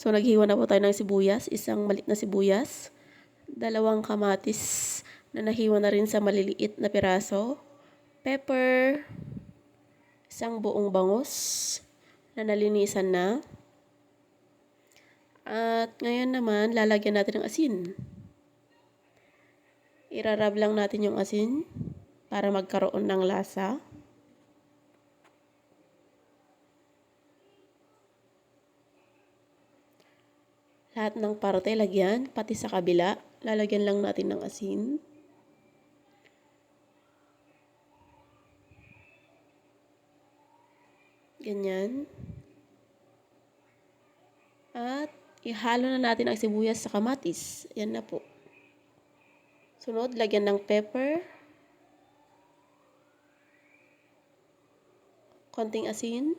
So, naghiwa na po tayo ng sibuyas. Isang maliit na sibuyas. 2 kamatis na nahiwa na rin sa maliliit na piraso. Pepper. Isang buong bangus na nalinisan na. At ngayon naman, lalagyan natin ng asin. Irarab lang natin yung asin para magkaroon ng lasa. Lahat ng parte lagyan, pati sa kabila, lalagyan lang natin ng asin. Ganyan. At ihalo na natin ang sibuyas sa kamatis. Yan na po. Sunod, lagyan ng pepper. Konting asin.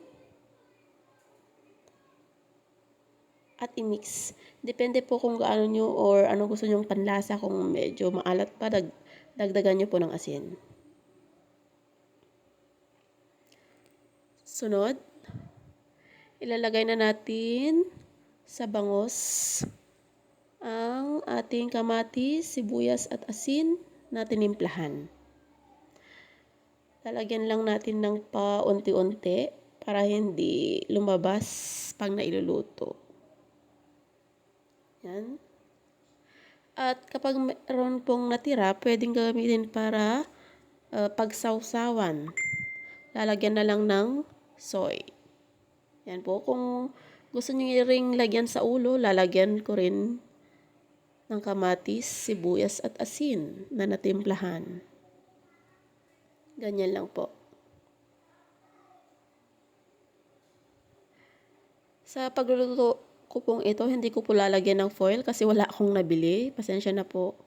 At i-mix. Depende po kung gaano nyo or ano gusto nyong panlasa. Kung medyo maalat pa, dagdagan nyo po ng asin. Sunod, ilalagay na natin sa bangos ang ating kamatis, sibuyas at asin na tinimplahan. Lalagyan lang natin ng paunti-unti para hindi lumabas pag nailuluto. Yan. At kapag meron pong natira, pwedeng gamitin para pagsawsawan. Lalagyan na lang ng soy. Yan po. Kung gusto niyo ring lagyan sa ulo, lalagyan ko rin ng kamatis, sibuyas at asin na natimplahan. Ganyan lang po. Sa pagluluto ko pong ito, hindi ko po lalagyan ng foil kasi wala akong nabili. Pasensya na po.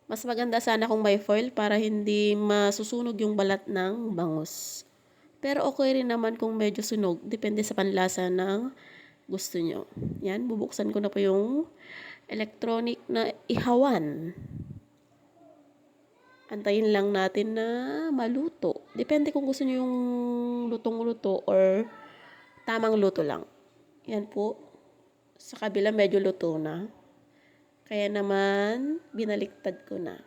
Mas maganda sana kung may foil para hindi masusunog yung balat ng bangus. Pero okay rin naman kung medyo sunog. Depende sa panlasa ng gusto nyo. Yan, bubuksan ko na po yung electronic na ihawan. Antayin lang natin na maluto. Depende kung gusto nyo yung lutong-luto or tamang luto lang. Yan po. Sa kabila medyo luto na. Kaya naman, binaliktad ko na.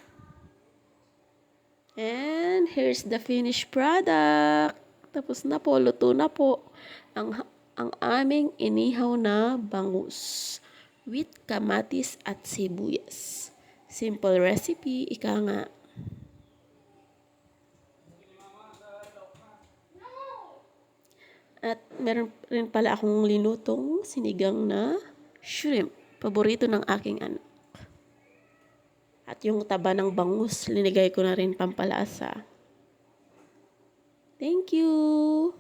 And here's the finished product. Tapos na po, luto na po ang aming inihaw na bangus with kamatis at sibuyas. Simple recipe, ika nga. At meron rin pala akong linutong sinigang na shrimp. Paborito ng aking anak. At yung taba ng bangus, linigay ko na rin pampalasa. Thank you!